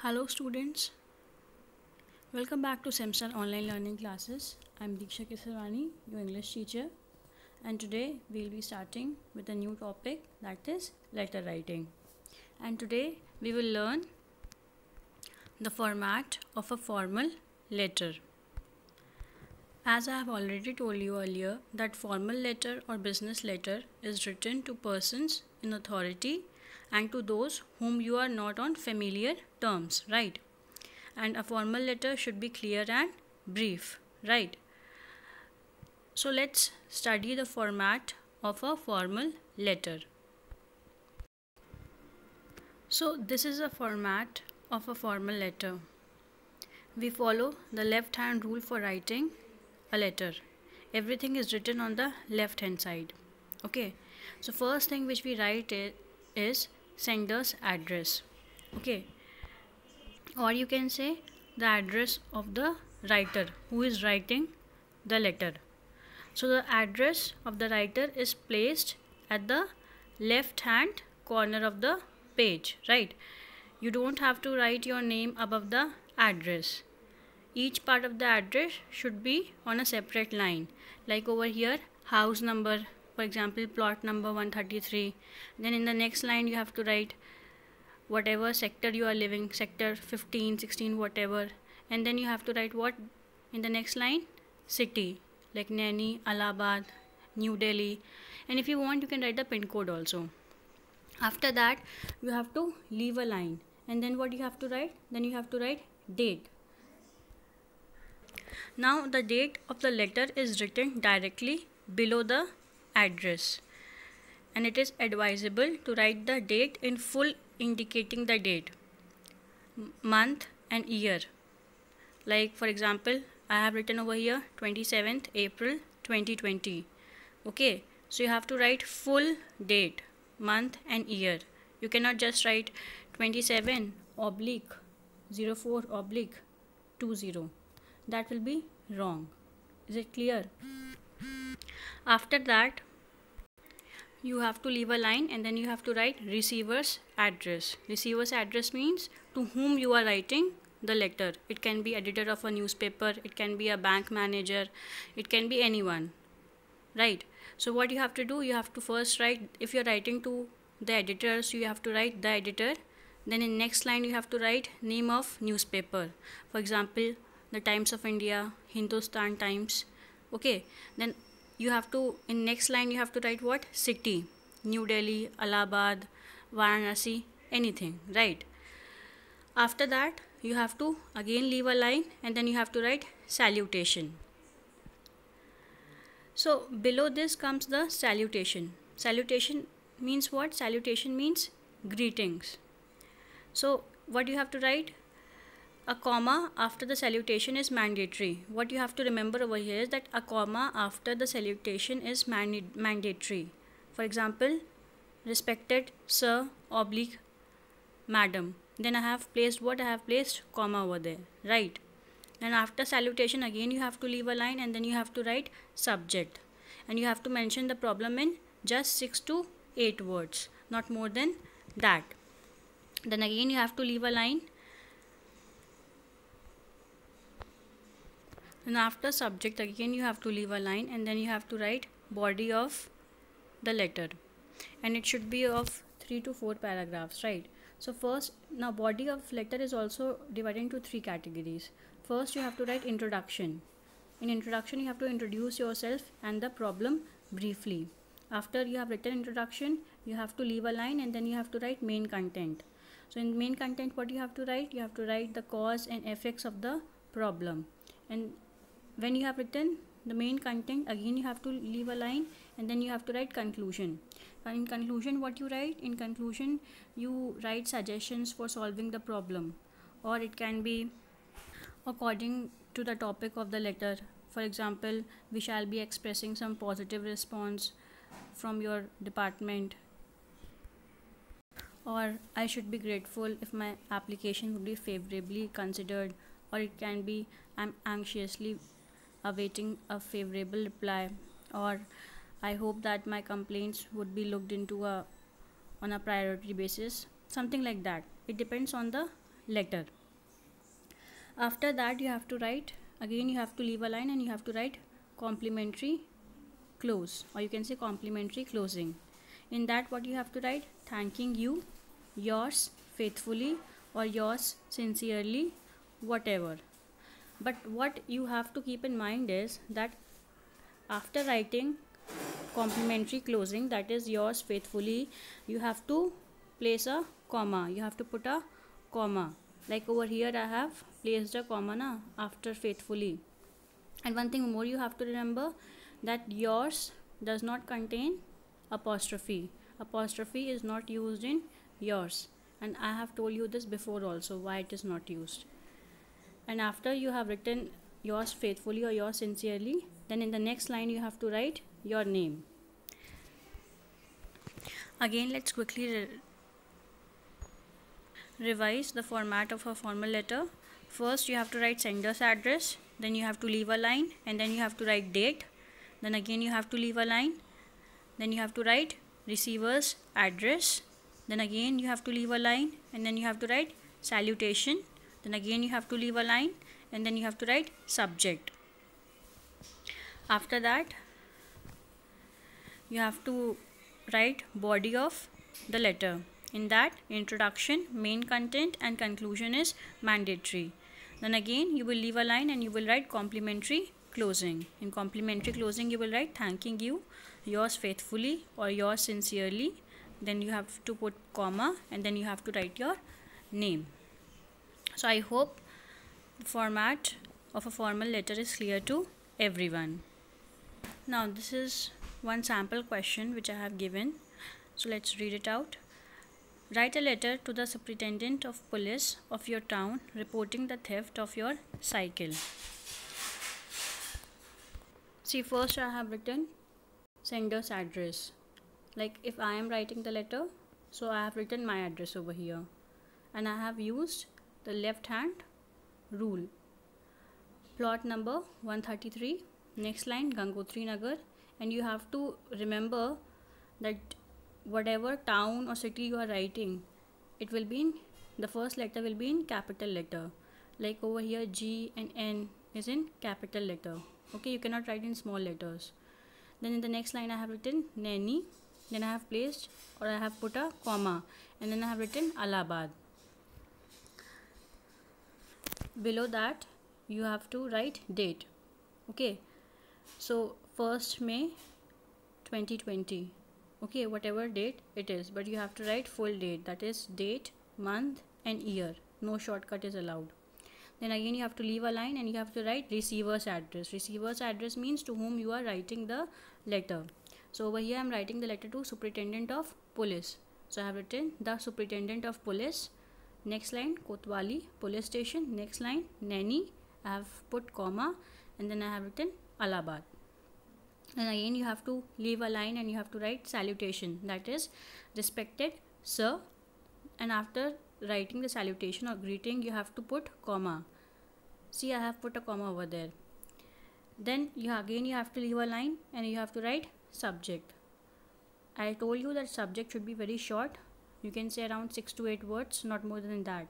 Hello students, welcome back to Semstar online learning classes. I'm Diksha Kesarwani, your English teacher, and today we'll be starting with a new topic, that is letter writing. And today we will learn the format of a formal letter. As I have already told you earlier, that formal letter or business letter is written to persons in authority and to those whom you are not on familiar terms, right? And a formal letter should be clear and brief, right? So let's study the format of a formal letter. So this is a format of a formal letter. We follow the left hand rule for writing a letter. Everything is written on the left hand side. Okay, so first thing which we write is sender's address. Okay, or you can say the address of the writer who is writing the letter. So the address of the writer is placed at the left hand corner of the page, right? You don't have to write your name above the address. Each part of the address should be on a separate line, like over here house number, for example plot number 133. Then in the next line you have to write whatever sector you are living, sector 15, 16, whatever. And then you have to write what in the next line? City, like Naini, Allahabad, New Delhi. And if you want, you can write the pin code also. After that, you have to leave a line. And then what you have to write? Then you have to write date. Now the date of the letter is written directly below the address. And it is advisable to write the date in full, indicating the date, month and year. Like for example, I have written over here 27th April 2020. Okay, so you have to write full date, month and year. You cannot just write 27 oblique 04 oblique 20. That will be wrong. Is it clear? After that, you have to leave a line and then you have to write receiver's address. Receiver's address means to whom you are writing the letter. It can be editor of a newspaper, it can be a bank manager, it can be anyone, right? So what you have to do, you have to first write, if you are writing to the editor, so you have to write the editor. Then in next line you have to write name of newspaper, for example the Times of India, Hindustan Times. Okay, then you have to, in next line you have to write what? City, New Delhi, Allahabad, Varanasi, anything, right? After that you have to again leave a line and then you have to write salutation. So below this comes the salutation. Salutation means what? Salutation means greetings. So what you have to write? A comma after the salutation is mandatory. What you have to remember over here is that a comma after the salutation is mandatory. For example, respected sir oblique madam. Then I have placed what? I have placed comma over there, right? And after salutation again you have to leave a line and then you have to write subject. And you have to mention the problem in just 6 to 8 words, not more than that. Then again you have to leave a line. And after subject again you have to leave a line and then you have to write body of the letter. And it should be of 3 to 4 paragraphs, right? So first, now body of letter is also divided into 3 categories. First you have to write introduction. In introduction you have to introduce yourself and the problem briefly. After you have written introduction, you have to leave a line and then you have to write main content. So in main content what you have to write? You have to write the cause and effects of the problem. And when you have written the main content, again you have to leave a line and then you have to write conclusion. In conclusion what you write? In conclusion you write suggestions for solving the problem, or it can be according to the topic of the letter. For example, we shall be expressing some positive response from your department, or I should be grateful if my application would be favorably considered, or it can be I'm anxiously awaiting a favorable reply, or I hope that my complaints would be looked into on a priority basis, something like that. It depends on the letter. After that you have to write, again you have to leave a line and you have to write complimentary close, or you can say complimentary closing. In that what you have to write, thanking you, yours faithfully, or yours sincerely, whatever. But what you have to keep in mind is that after writing complimentary closing, that is yours faithfully, you have to place a comma, you have to put a comma. Like over here I have placed a comma after faithfully. And one thing more you have to remember, that yours does not contain apostrophe. Apostrophe is not used in yours, and I have told you this before also why it is not used. And after you have written yours faithfully or yours sincerely, then in the next line you have to write your name. Again, let's quickly revise the format of a formal letter. First you have to write sender's address, then you have to leave a line, and then you have to write date, then again you have to leave a line, then you have to write receiver's address, then again you have to leave a line, and then you have to write salutation, then again you have to leave a line, and then you have to write subject. After that you have to write body of the letter. In that, introduction, main content, and conclusion is mandatory. Then again you will leave a line and you will write complimentary closing. In complimentary closing you will write thanking you, yours faithfully, or yours sincerely. Then you have to put comma, and then you have to write your name. So I hope the format of a formal letter is clear to everyone. Now this is one sample question which I have given, so let's read it out. Write a letter to the superintendent of police of your town reporting the theft of your cycle. See, first I have written sender's address. Like if I am writing the letter, so I have written my address over here, and I have used the left hand rule. Plot number 133, next line Gangotri Nagar, and you have to remember that whatever town or city you are writing, it will be in, the first letter will be in capital letter. Like over here G and N is in capital letter. Okay, you cannot write in small letters. Then in the next line I have written Naini, then I have placed, or I have put a comma, and then I have written Allahabad. Below that you have to write date. Okay, so 1st May 2020. Okay, whatever date it is, but you have to write full date, that is date, month, and year. No shortcut is allowed. Then again you have to leave a line and you have to write receiver's address. Receiver's address means to whom you are writing the letter. So over here I am writing the letter to superintendent of police. So I have written the superintendent of police. Next line Kotwali police station. Next line Naini. I have put comma, and then I have written Allahabad. And again you have to leave a line and you have to write salutation, that is respected sir, and after writing the salutation or greeting you have to put comma. See, I have put a comma over there. Then you have to leave a line and you have to write subject. I told you that subject should be very short. You can say around 6 to 8 words, not more than that.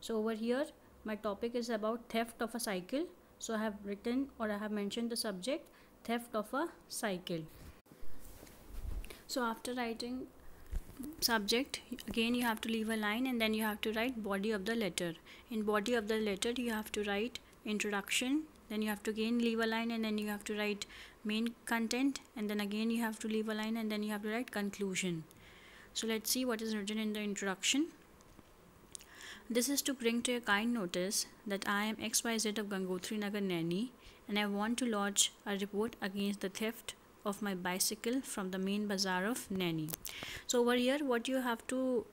So over here my topic is about theft of a cycle, so I have written, or I have mentioned the subject, theft of a cycle. So after writing subject, again you have to leave a line and then you have to write body of the letter. In body of the letter you have to write introduction, then you have to again leave a line and then you have to write main content, and then again you have to leave a line and then you have to write conclusion. So let's see what is written in the introduction. This is to bring to your kind notice that I am XYZ of Gangotri Nagar, Naini, and I want to lodge a report against the theft of my bicycle from the main bazaar of Naini. So over here what you have to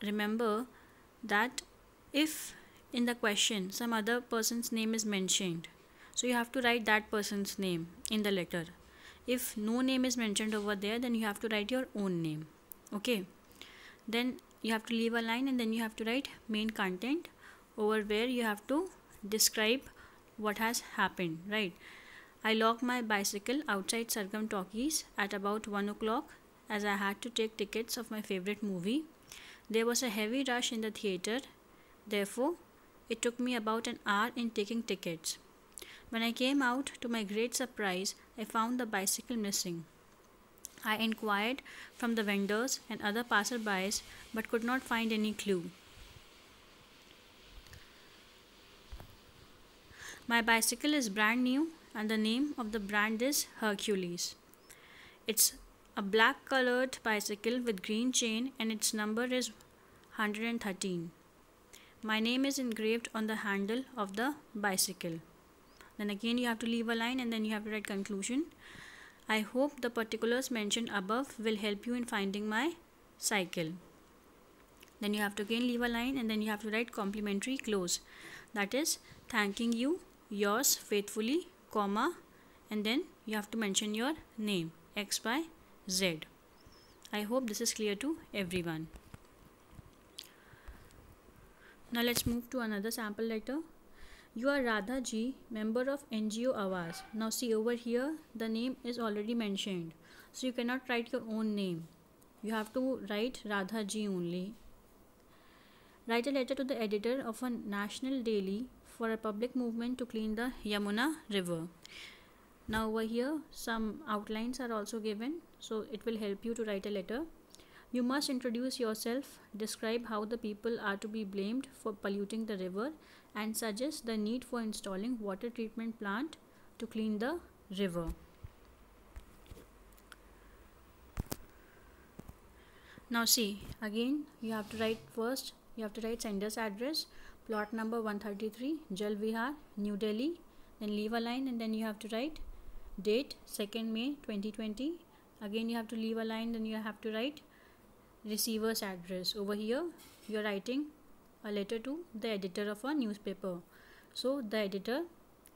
remember, that if in the question some other person's name is mentioned, so you have to write that person's name in the letter. If no name is mentioned over there, then you have to write your own name. Okay, then you have to leave a line and then you have to write main content, over where you have to describe what has happened, right? I locked my bicycle outside Sargam Talkies at about 1 o'clock as I had to take tickets of my favorite movie. There was a heavy rush in the theatre. Therefore, it took me about an hour in taking tickets. When I came out, to my great surprise, I found the bicycle missing. I inquired from the vendors and other passerbys but could not find any clue. My bicycle is brand new and the name of the brand is Hercules. It's a black colored bicycle with green chain and its number is 113. My name is engraved on the handle of the bicycle. Then again you have to leave a line and then you have to write conclusion. I hope the particulars mentioned above will help you in finding my cycle. Then you have to again leave a line and then you have to write complimentary close. That is thanking you, yours faithfully, comma, and then you have to mention your name, X by Z. I hope this is clear to everyone. Now let's move to another sample letter. You are Radha Ji, member of NGO Awaaz. Now see over here, the name is already mentioned. So you cannot write your own name. You have to write Radha Ji only. Write a letter to the editor of a national daily for a public movement to clean the Yamuna river. Now over here, some outlines are also given. So it will help you to write a letter. You must introduce yourself, describe how the people are to be blamed for polluting the river, and suggest the need for installing water treatment plant to clean the river. Now see, again you have to write first, you have to write sender's address, plot number 133, Jal Vihar, New Delhi, then leave a line and then you have to write date 2nd May 2020. Again you have to leave a line, then you have to write receiver's address. Over here you are writing a letter to the editor of a newspaper. So the editor,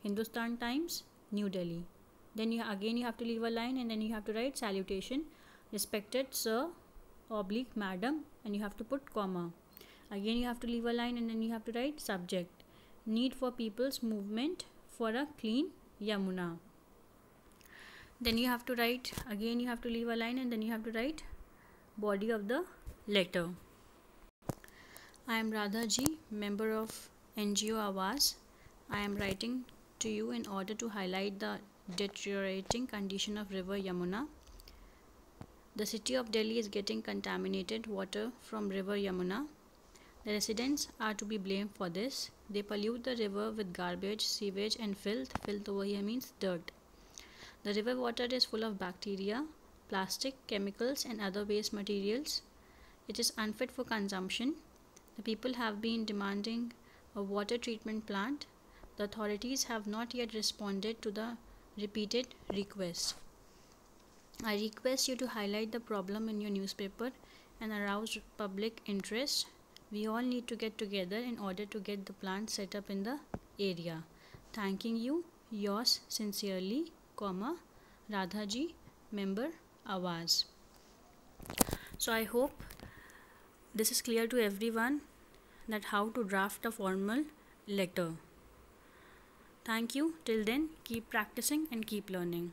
Hindustan Times, New Delhi. Then you have to leave a line and then you have to write salutation, respected sir oblique madam, and you have to put comma. Again you have to leave a line and then you have to write subject, need for people's movement for a clean Yamuna. Then you have to write, again you have to leave a line and then you have to write body of the letter. I am Radha Ji, member of NGO Awaaz. I am writing to you in order to highlight the deteriorating condition of river Yamuna. The city of Delhi is getting contaminated water from river Yamuna. The residents are to be blamed for this. They pollute the river with garbage, sewage and filth. Filth over here means dirt. The river water is full of bacteria, plastic, chemicals and other waste materials. It is unfit for consumption. The people have been demanding a water treatment plant. The authorities have not yet responded to the repeated requests. I request you to highlight the problem in your newspaper and arouse public interest. We all need to get together in order to get the plant set up in the area. Thanking you, yours sincerely, comma, Radha Ji, member Awaaz. So I hope this is clear to everyone that how to draft a formal letter. Thank you. Till then, keep practicing and keep learning.